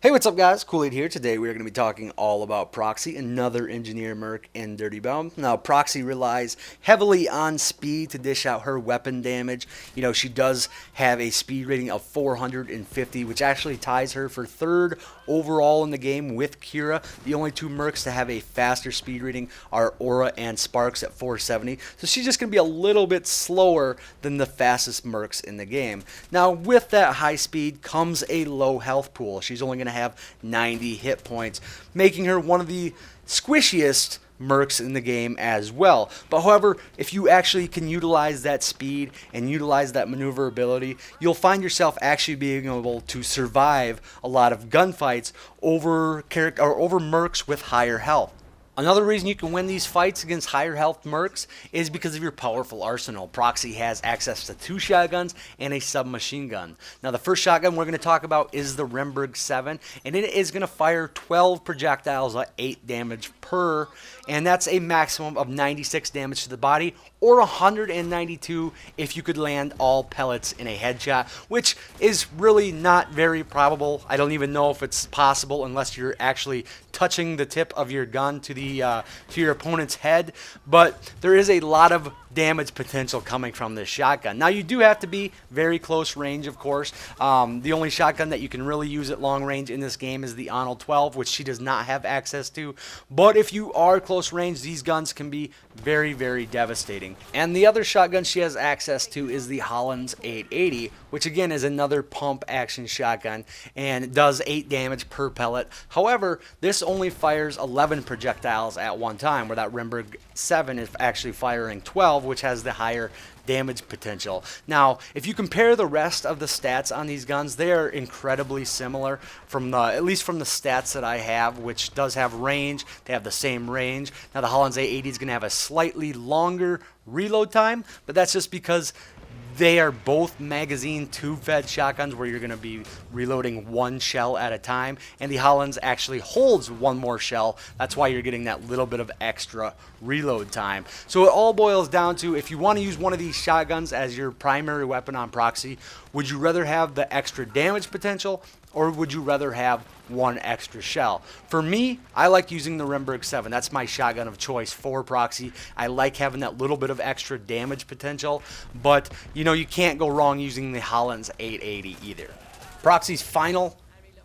Hey, what's up guys? Kool-Aid here. Today we're going to be talking all about Proxy, another engineer merc in Dirty Bomb. Now, Proxy relies heavily on speed to dish out her weapon damage. You know, she does have a speed rating of 450, which actually ties her for third overall in the game with Kira. The only two mercs to have a faster speed rating are Aura and Sparks at 470. So she's just going to be a little bit slower than the fastest mercs in the game. Now, with that high speed comes a low health pool. She's only going to have 90 hit points, making her one of the squishiest mercs in the game as well. But however, if you actually can utilize that speed and utilize that maneuverability, you'll find yourself actually being able to survive a lot of gunfights over mercs with higher health. Another reason you can win these fights against higher health mercs is because of your powerful arsenal. Proxy has access to 2 shotguns and a submachine gun. Now, the first shotgun we're going to talk about is the Remberg 7, and it is going to fire 12 projectiles at 8 damage per, and that's a maximum of 96 damage to the body, or 192 if you could land all pellets in a headshot, which is really not very probable. I don't even know if it's possible unless you're actually touching the tip of your gun to your opponent's head. But there is a lot of damage potential coming from this shotgun. Now, you do have to be very close range, of course. The only shotgun that you can really use at long range in this game is the Arnold 12, which she does not have access to. But if you are close range, these guns can be very, very devastating. And the other shotgun she has access to is the Holland's 880, which again is another pump action shotgun, and it does 8 damage per pellet. However, this only fires 11 projectiles at one time, where that Remberg 7 is actually firing 12, which has the higher damage potential. Now, if you compare the rest of the stats on these guns, they are incredibly similar from at least from the stats that I have, which does have range. They have the same range. Now, the Holland's 880 is going to have a slightly longer reload time, but that's just because they are both magazine tube-fed shotguns where you're going to be reloading 1 shell at a time, and the Holland's actually holds 1 more shell. That's why you're getting that little bit of extra reload time. So it all boils down to, if you want to use one of these shotguns as your primary weapon on Proxy, would you rather have the extra damage potential, or would you rather have 1 extra shell? For me, I like using the Remberg 7. That's my shotgun of choice for Proxy. I like having that little bit of extra damage potential, but you know, you can't go wrong using the Holland's 880 either. Proxy's final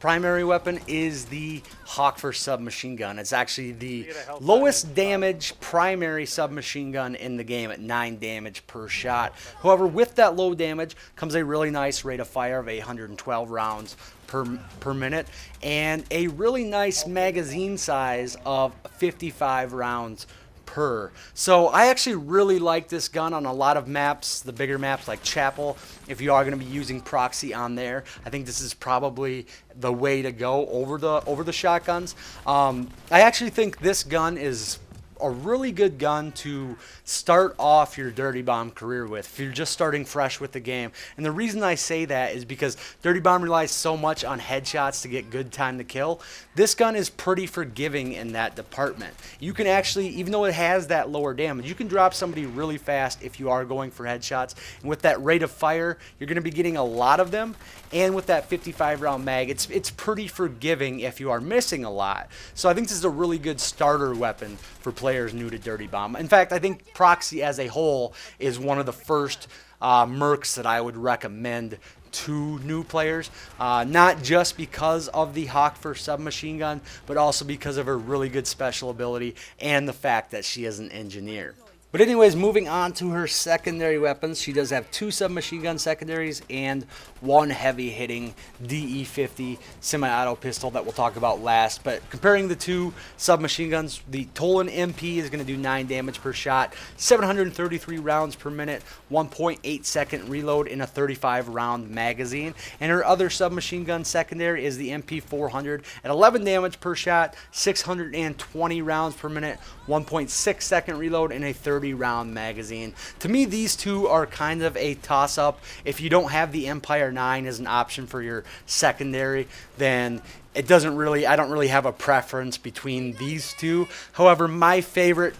primary weapon is the Hawkford submachine gun. It's actually the lowest damage primary submachine gun in the game at 9 damage per shot. However, with that low damage comes a really nice rate of fire of 812 rounds per minute, and a really nice magazine size of 55 rounds per. So I actually really like this gun on a lot of maps, the bigger maps like Chapel. If you are going to be using Proxy on there, I think this is probably the way to go over the shotguns. I actually think this gun is a really good gun to start off your Dirty Bomb career with if you're just starting fresh with the game. And the reason I say that is because Dirty Bomb relies so much on headshots to get good time to kill. This gun is pretty forgiving in that department. You can actually, even though it has that lower damage, you can drop somebody really fast if you are going for headshots. And with that rate of fire, you're going to be getting a lot of them. And with that 55 round mag, it's pretty forgiving if you are missing a lot. So I think this is a really good starter weapon for players new to Dirty Bomb. In fact, I think Proxy as a whole is one of the first mercs that I would recommend to new players, not just because of the Hawkford submachine gun, but also because of her really good special ability and the fact that she is an engineer. But anyways, moving on to her secondary weapons, she does have 2 submachine gun secondaries and 1 heavy-hitting DE-50 semi-auto pistol that we'll talk about last. But comparing the 2 submachine guns, the Tolan MP is going to do 9 damage per shot, 733 rounds per minute, 1.8 second reload in a 35-round magazine. And her other submachine gun secondary is the MP400 at 11 damage per shot, 620 rounds per minute, 1.6 second reload in a 30-round magazine. To me, these two are kind of a toss-up. If you don't have the Empire 9 as an option for your secondary, then I don't really have a preference between these two. However, my favorite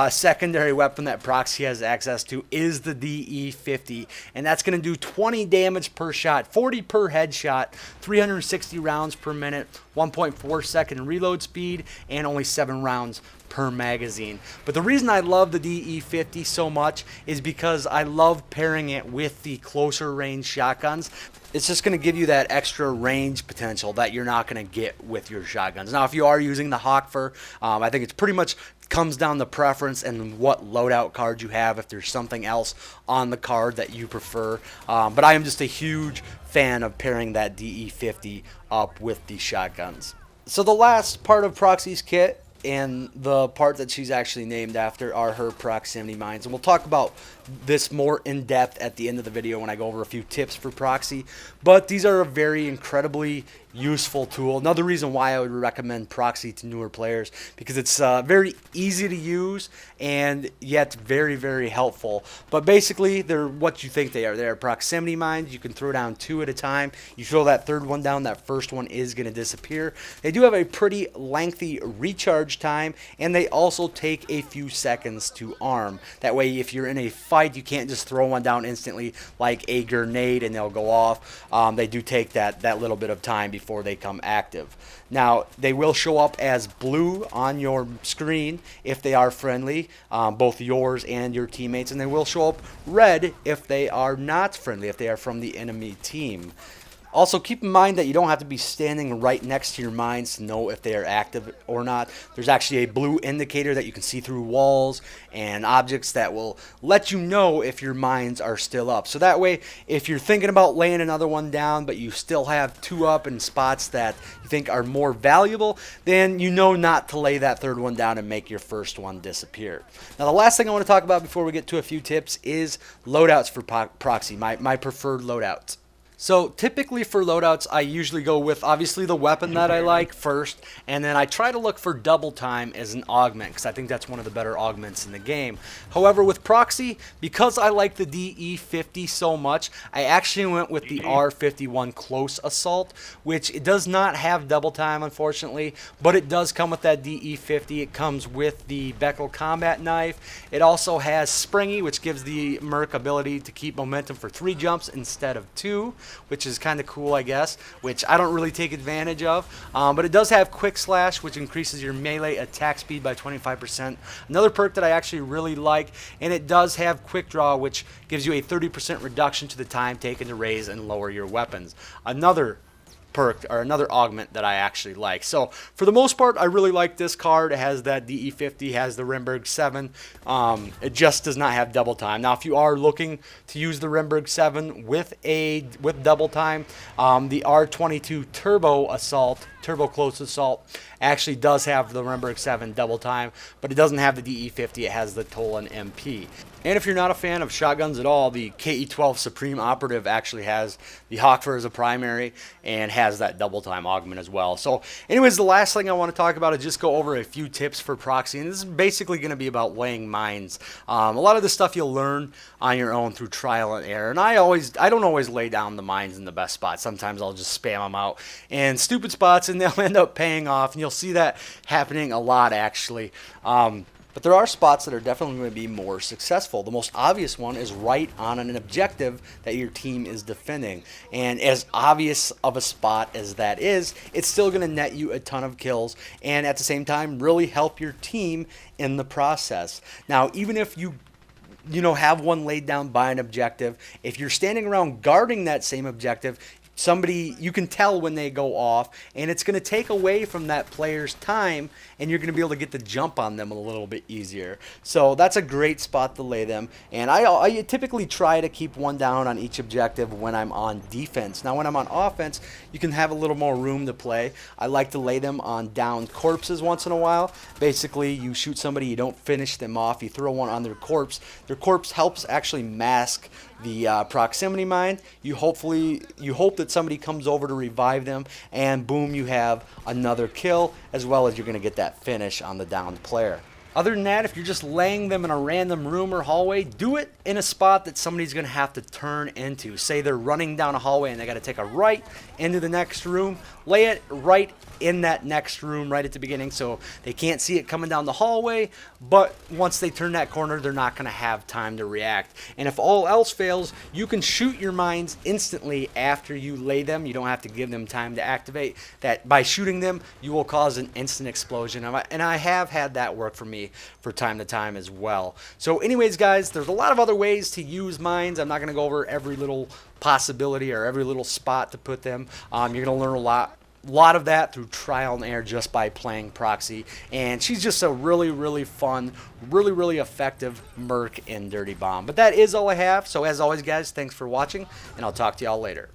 secondary weapon that Proxy has access to is the DE50, and that's going to do 20 damage per shot, 40 per headshot, 360 rounds per minute, 1.4 second reload speed, and only 7 rounds per magazine. But the reason I love the DE50 so much is because I love pairing it with the closer range shotguns. It's just going to give you that extra range potential that you're not going to get with your shotguns. Now, if you are using the Hawkford, I think it's pretty much comes down to preference and what loadout card you have, if there's something else on the card that you prefer. But I am just a huge fan of pairing that DE50 up with these shotguns. So the last part of Proxy's kit, and the part that she's actually named after, are her proximity mines. And we'll talk about this more in depth at the end of the video when I go over a few tips for Proxy. But these are a very incredibly useful tool. Another reason why I would recommend Proxy to newer players, because it's very easy to use and yet very, very helpful. But basically, they're what you think they are. They're proximity mines. You can throw down 2 at a time. You throw that third one down, that first one is going to disappear. They do have a pretty lengthy recharge time, and they also take a few seconds to arm. That way, if you're in a fight, you can't just throw one down instantly like a grenade and they'll go off. They do take that little bit of time before they come active. Now, they will show up as blue on your screen if they are friendly, both yours and your teammates, and they will show up red if they are not friendly, if they are from the enemy team. Also, keep in mind that you don't have to be standing right next to your mines to know if they are active or not. There's actually a blue indicator that you can see through walls and objects that will let you know if your mines are still up. So that way, if you're thinking about laying another one down, but you still have 2 up in spots that you think are more valuable, then you know not to lay that third one down and make your first one disappear. Now, the last thing I want to talk about before we get to a few tips is loadouts for Proxy, my preferred loadouts. So typically for loadouts, I usually go with obviously the weapon that I like first, and then I try to look for double time as an augment because I think that's one of the better augments in the game. However, with Proxy, because I like the DE50 so much, I actually went with the R51 Close Assault, which it does not have double time unfortunately, but it does come with that DE50. It comes with the Beckel combat knife. It also has Springy, which gives the Merc ability to keep momentum for 3 jumps instead of 2. Which is kind of cool, I guess, which I don't really take advantage of. But it does have Quick Slash, which increases your melee attack speed by 25%. Another perk that I actually really like, and it does have Quick Draw, which gives you a 30% reduction to the time taken to raise and lower your weapons. Another perk or another augment that I actually like. So for the most part, I really like this card. It has that DE50, has the Rimberg 7. It just does not have double time. Now, if you are looking to use the Rimberg 7 with double time, the R22 Turbo Close Assault actually does have the Rimberg 7 double time, but it doesn't have the DE50. It has the Tolan MP. And if you're not a fan of shotguns at all, the KE12 Supreme Operative actually has the Hawkford as a primary and has that double time augment as well. So anyways, the last thing I want to talk about is just go over a few tips for Proxy, and this is basically going to be about laying mines. A lot of this stuff you'll learn on your own through trial and error, and I don't always lay down the mines in the best spots. Sometimes I'll just spam them out in stupid spots and they'll end up paying off, and you'll see that happening a lot actually. But there are spots that are definitely going to be more successful. The most obvious one is right on an objective that your team is defending. And as obvious of a spot as that is, it's still going to net you a ton of kills and at the same time really help your team in the process. Now, even if you have one laid down by an objective, if you're standing around guarding that same objective, you can tell when they go off, and it's going to take away from that player's time, and you're going to be able to get the jump on them a little bit easier. So that's a great spot to lay them, and I typically try to keep one down on each objective when I'm on defense. Now, when I'm on offense, you can have a little more room to play. I like to lay them on downed corpses once in a while. Basically, you shoot somebody, you don't finish them off, you throw one on their corpse. Their corpse helps actually mask the proximity mine. You hope that somebody comes over to revive them, and boom, you have another kill, as well as you're going to get that finish on the downed player. Other than that, if you're just laying them in a random room or hallway, do it in a spot that somebody's going to have to turn into. Say they're running down a hallway and they got to take a right into the next room. Lay it right in that next room right at the beginning so they can't see it coming down the hallway, but once they turn that corner, they're not going to have time to react. And if all else fails, you can shoot your mines instantly after you lay them. You don't have to give them time to activate. That by shooting them, you will cause an instant explosion. And I have had that work for me for time to time as well. So anyways, guys, there's a lot of other ways to use mines. I'm not going to go over every little possibility or every little spot to put them. You're going to learn a lot of that through trial and error just by playing Proxy, and she's just a really fun, really effective merc in Dirty Bomb. But that is all I have. So as always, guys, thanks for watching, and I'll talk to y'all later.